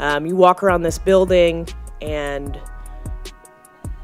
You walk around this building and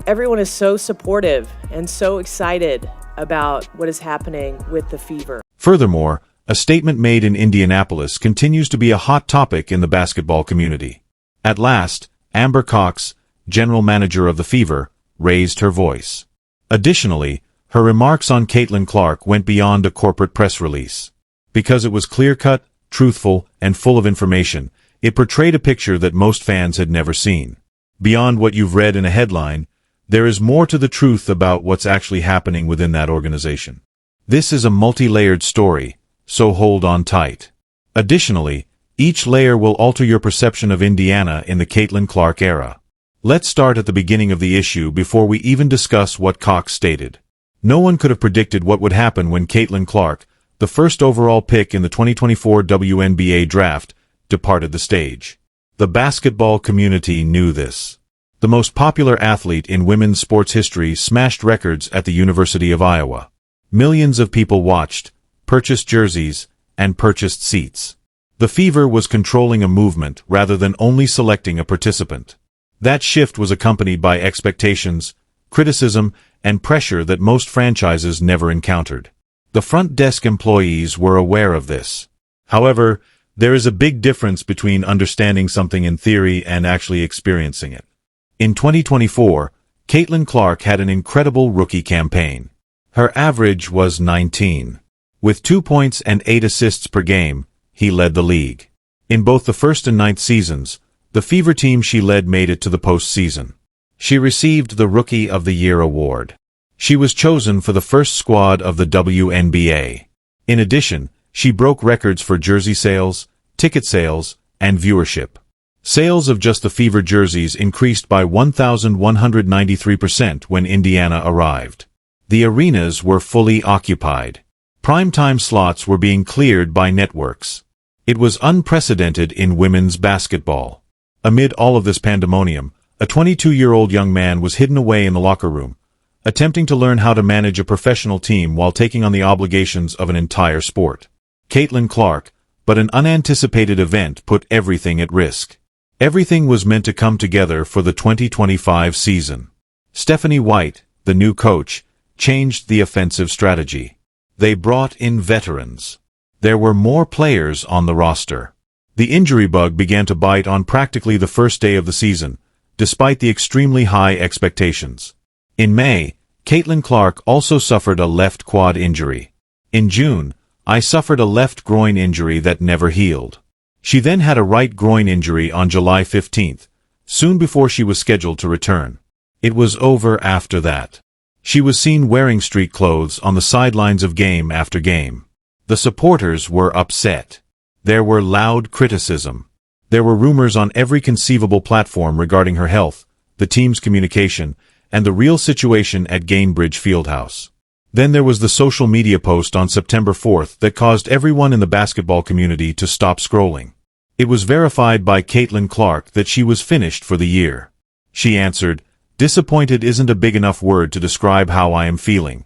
everyone is so supportive and so excited about what is happening with the Fever. Furthermore, a statement made in Indianapolis continues to be a hot topic in the basketball community. At last, Amber Cox, general manager of the Fever, raised her voice. Additionally, her remarks on Caitlin Clark went beyond a corporate press release. Because it was clear-cut, truthful, and full of information, it portrayed a picture that most fans had never seen. Beyond what you've read in a headline, there is more to the truth about what's actually happening within that organization. This is a multi-layered story, so hold on tight. Additionally, each layer will alter your perception of Indiana in the Caitlin Clark era. Let's start at the beginning of the issue before we even discuss what Cox stated. No one could have predicted what would happen when Caitlin Clark, the first overall pick in the 2024 WNBA draft, departed the stage. The basketball community knew this. The most popular athlete in women's sports history smashed records at the University of Iowa. Millions of people watched, purchased jerseys, and purchased seats. The Fever was controlling a movement rather than only selecting a participant. That shift was accompanied by expectations, criticism, and pressure that most franchises never encountered. The front desk employees were aware of this. However, there is a big difference between understanding something in theory and actually experiencing it. In 2024, Caitlin Clark had an incredible rookie campaign. Her average was 19. With 2 points and 8 assists per game, he led the league. In both the first and ninth seasons, the Fever team she led made it to the postseason. She received the Rookie of the Year award. She was chosen for the first squad of the WNBA. In addition, she broke records for jersey sales, ticket sales, and viewership. Sales of just the Fever jerseys increased by 1,193% when Indiana arrived. The arenas were fully occupied. Primetime slots were being cleared by networks. It was unprecedented in women's basketball. Amid all of this pandemonium, a 22-year-old young man was hidden away in the locker room, attempting to learn how to manage a professional team while taking on the obligations of an entire sport. Caitlin Clark, but an unanticipated event put everything at risk. Everything was meant to come together for the 2025 season. Stephanie White, the new coach, changed the offensive strategy. They brought in veterans. There were more players on the roster. The injury bug began to bite on practically the first day of the season, despite the extremely high expectations. In May, Caitlin Clark also suffered a left quad injury. In June, I suffered a left groin injury that never healed. She then had a right groin injury on July 15th, soon before she was scheduled to return. It was over after that. She was seen wearing street clothes on the sidelines of game after game. The supporters were upset. There were loud criticism. There were rumors on every conceivable platform regarding her health, the team's communication, and the real situation at Gainbridge Fieldhouse. Then there was the social media post on September 4th that caused everyone in the basketball community to stop scrolling. It was verified by Caitlin Clark that she was finished for the year. She answered, "Disappointed isn't a big enough word to describe how I am feeling."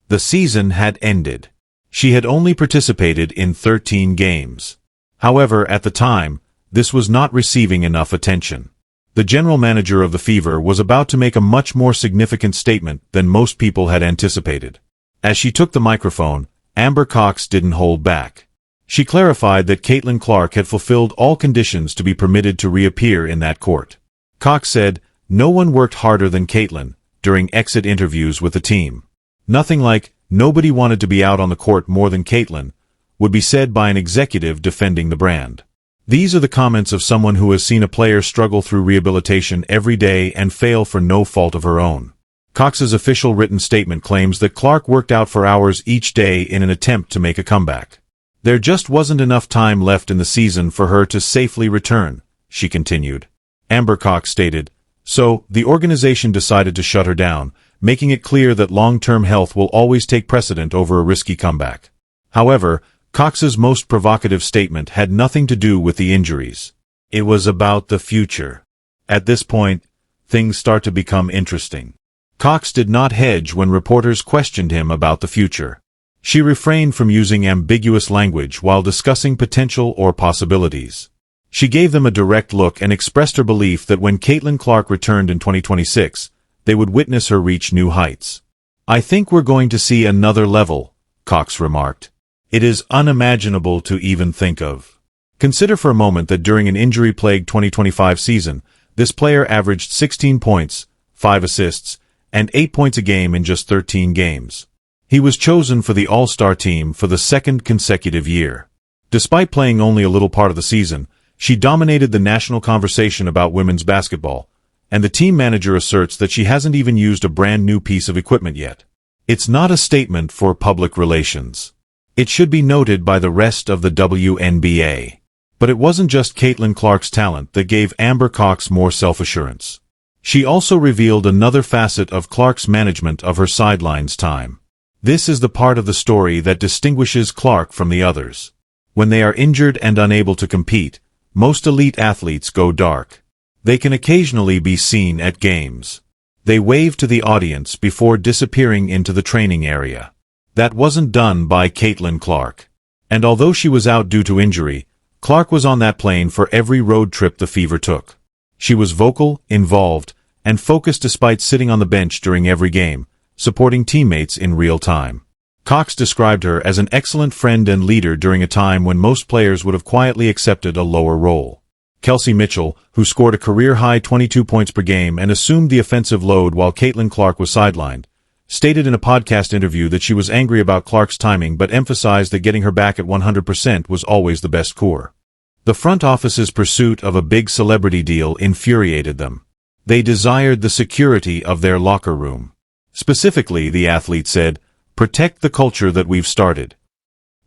The season had ended. She had only participated in 13 games. However, at the time, this was not receiving enough attention. The general manager of the Fever was about to make a much more significant statement than most people had anticipated. As she took the microphone, Amber Cox didn't hold back. She clarified that Caitlin Clark had fulfilled all conditions to be permitted to reappear in that court. Cox said, "No one worked harder than Caitlin," during exit interviews with the team. Nothing like, "Nobody wanted to be out on the court more than Caitlin," would be said by an executive defending the brand. These are the comments of someone who has seen a player struggle through rehabilitation every day and fail for no fault of her own. Cox's official written statement claims that Clark worked out for hours each day in an attempt to make a comeback. "There just wasn't enough time left in the season for her to safely return," she continued. Amber Cox stated, "So, the organization decided to shut her down, making it clear that long-term health will always take precedent over a risky comeback." However, Cox's most provocative statement had nothing to do with the injuries. It was about the future. At this point, things start to become interesting. Cox did not hedge when reporters questioned him about the future. She refrained from using ambiguous language while discussing potential or possibilities. She gave them a direct look and expressed her belief that when Caitlin Clark returned in 2026, they would witness her reach new heights. "I think we're going to see another level," Cox remarked. "It is unimaginable to even think of." Consider for a moment that during an injury-plagued 2025 season, this player averaged 16 points, 5 assists, and 8 points a game in just 13 games. He was chosen for the All-Star team for the second consecutive year. Despite playing only a little part of the season, she dominated the national conversation about women's basketball, and the team manager asserts that she hasn't even used a brand new piece of equipment yet. It's not a statement for public relations. It should be noted by the rest of the WNBA. But it wasn't just Caitlin Clark's talent that gave Amber Cox more self-assurance. She also revealed another facet of Clark's management of her sidelines time. This is the part of the story that distinguishes Clark from the others. When they are injured and unable to compete, most elite athletes go dark. They can occasionally be seen at games. They wave to the audience before disappearing into the training area. That wasn't done by Caitlin Clark. And although she was out due to injury, Clark was on that plane for every road trip the Fever took. She was vocal, involved, and focused despite sitting on the bench during every game, supporting teammates in real time. Cox described her as an excellent friend and leader during a time when most players would have quietly accepted a lower role. Kelsey Mitchell, who scored a career-high 22 points per game and assumed the offensive load while Caitlin Clark was sidelined, stated in a podcast interview that she was angry about Clark's timing but emphasized that getting her back at 100% was always the best core. The front office's pursuit of a big celebrity deal infuriated them. They desired the security of their locker room. Specifically, the athlete said, "Protect the culture that we've started."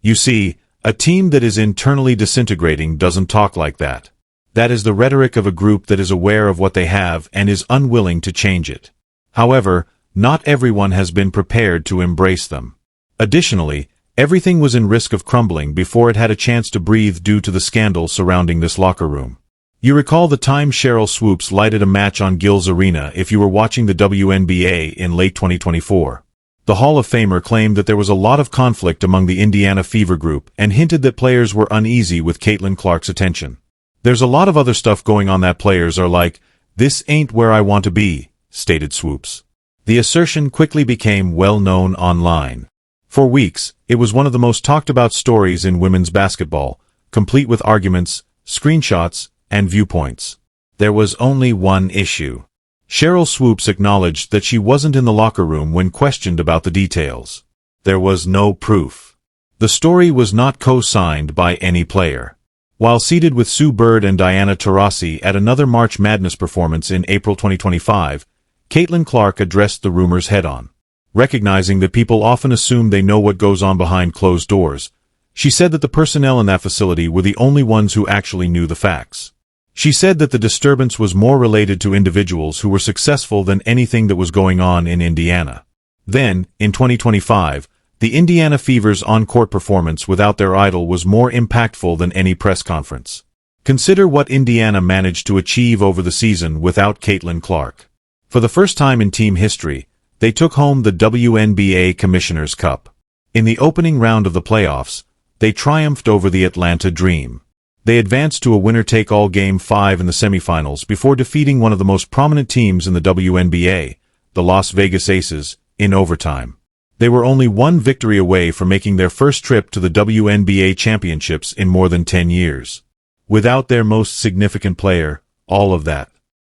You see, a team that is internally disintegrating doesn't talk like that. That is the rhetoric of a group that is aware of what they have and is unwilling to change it. However, not everyone has been prepared to embrace them. Additionally, everything was in risk of crumbling before it had a chance to breathe due to the scandal surrounding this locker room. You recall the time Cheryl Swoops lighted a match on Gil's Arena if you were watching the WNBA in late 2024. The Hall of Famer claimed that there was a lot of conflict among the Indiana Fever group and hinted that players were uneasy with Caitlin Clark's attention. "There's a lot of other stuff going on that players are like, 'This ain't where I want to be,'" stated Swoops. The assertion quickly became well known online. For weeks, it was one of the most talked about stories in women's basketball, complete with arguments, screenshots, and viewpoints. There was only one issue. Cheryl Swoops acknowledged that she wasn't in the locker room when questioned about the details. There was no proof. The story was not co-signed by any player. While seated with Sue Bird and Diana Taurasi at another March Madness performance in April 2025, Caitlin Clark addressed the rumors head-on. Recognizing that people often assume they know what goes on behind closed doors, she said that the personnel in that facility were the only ones who actually knew the facts. She said that the disturbance was more related to individuals who were successful than anything that was going on in Indiana. Then, in 2025, the Indiana Fever's on-court performance without their idol was more impactful than any press conference. Consider what Indiana managed to achieve over the season without Caitlin Clark. For the first time in team history, they took home the WNBA Commissioner's Cup. In the opening round of the playoffs, they triumphed over the Atlanta Dream. They advanced to a winner-take-all Game 5 in the semifinals before defeating one of the most prominent teams in the WNBA, the Las Vegas Aces, in overtime. They were only one victory away from making their first trip to the WNBA championships in more than 10 years. Without their most significant player, all of that.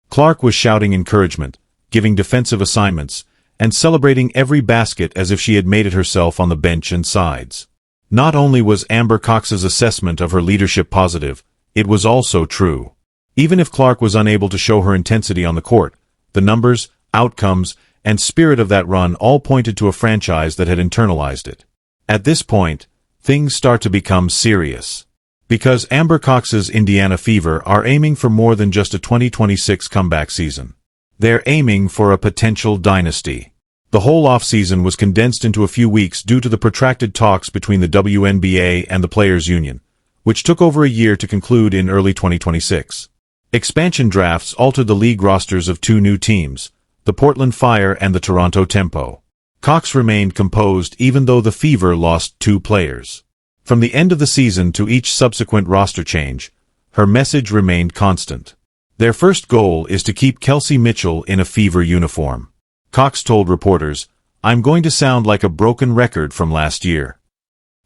Clark was shouting encouragement, giving defensive assignments, and celebrating every basket as if she had made it herself on the bench and sides. Not only was Amber Cox's assessment of her leadership positive, it was also true. Even if Clark was unable to show her intensity on the court, the numbers, outcomes, and spirit of that run all pointed to a franchise that had internalized it. At this point, things start to become serious. Because Amber Cox's Indiana Fever are aiming for more than just a 2026 comeback season. They're aiming for a potential dynasty. The whole offseason was condensed into a few weeks due to the protracted talks between the WNBA and the Players Union, which took over a year to conclude in early 2026. Expansion drafts altered the league rosters of two new teams, the Portland Fire and the Toronto Tempo. Cox remained composed even though the Fever lost 2 players. From the end of the season to each subsequent roster change, Her message remained constant. Their first goal is to keep Kelsey Mitchell in a Fever uniform. Cox told reporters, "I'm going to sound like a broken record from last year.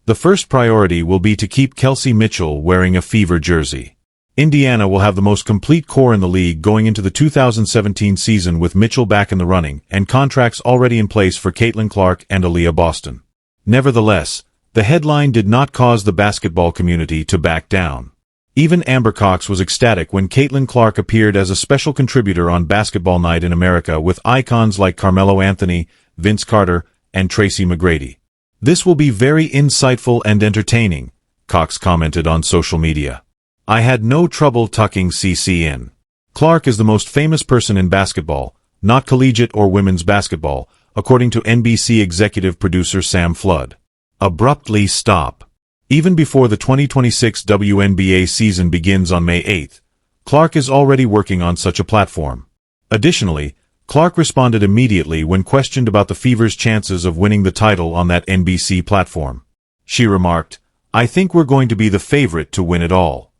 The first priority will be to keep Kelsey Mitchell wearing a Fever jersey. Indiana will have the most complete core in the league going into the 2017 season with Mitchell back in the running and contracts already in place for Caitlin Clark and Aaliyah Boston." Nevertheless, the headline did not cause the basketball community to back down. Even Amber Cox was ecstatic when Caitlin Clark appeared as a special contributor on Basketball Night in America with icons like Carmelo Anthony, Vince Carter, and Tracy McGrady. "This will be very insightful and entertaining," Cox commented on social media. "I had no trouble tucking CC in. Clark is the most famous person in basketball, not collegiate or women's basketball, according to NBC executive producer Sam Flood." Abruptly stop. Even before the 2026 WNBA season begins on May 8, Clark is already working on such a platform. Additionally, Clark responded immediately when questioned about the Fever's chances of winning the title on that NBC platform. She remarked, "I think we're going to be the favorite to win it all."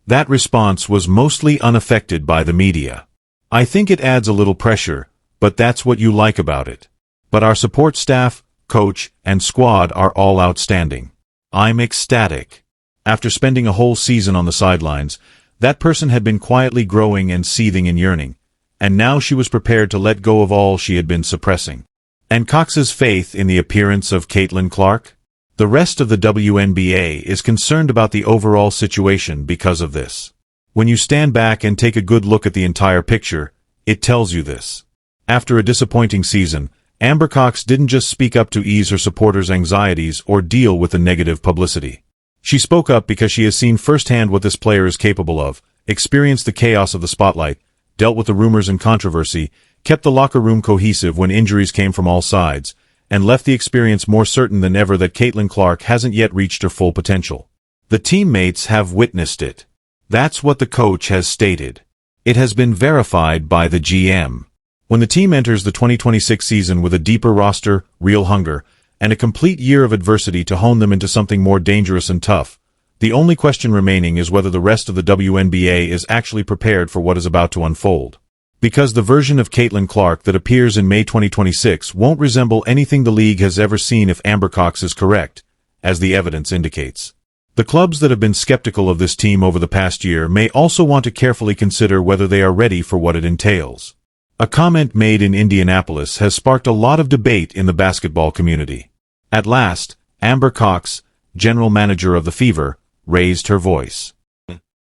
That response was mostly unaffected by the media. "I think it adds a little pressure, but that's what you like about it. But our support staff, coach, and squad are all outstanding. I'm ecstatic." After spending a whole season on the sidelines, that person had been quietly growing and seething in yearning, and now she was prepared to let go of all she had been suppressing. And Cox's faith in the appearance of Caitlin Clark? The rest of the WNBA is concerned about the overall situation because of this. When you stand back and take a good look at the entire picture, it tells you this. After a disappointing season, Amber Cox didn't just speak up to ease her supporters' anxieties or deal with the negative publicity. She spoke up because she has seen firsthand what this player is capable of, experienced the chaos of the spotlight, dealt with the rumors and controversy, kept the locker room cohesive when injuries came from all sides, and left the experience more certain than ever that Caitlin Clark hasn't yet reached her full potential. The teammates have witnessed it. That's what the coach has stated. It has been verified by the GM. When the team enters the 2026 season with a deeper roster, real hunger, and a complete year of adversity to hone them into something more dangerous and tough, the only question remaining is whether the rest of the WNBA is actually prepared for what is about to unfold. Because the version of Caitlin Clark that appears in May 2026 won't resemble anything the league has ever seen if Amber Cox is correct, as the evidence indicates. The clubs that have been skeptical of this team over the past year may also want to carefully consider whether they are ready for what it entails. A comment made in Indianapolis has sparked a lot of debate in the basketball community. At last, Amber Cox, general manager of the Fever, raised her voice.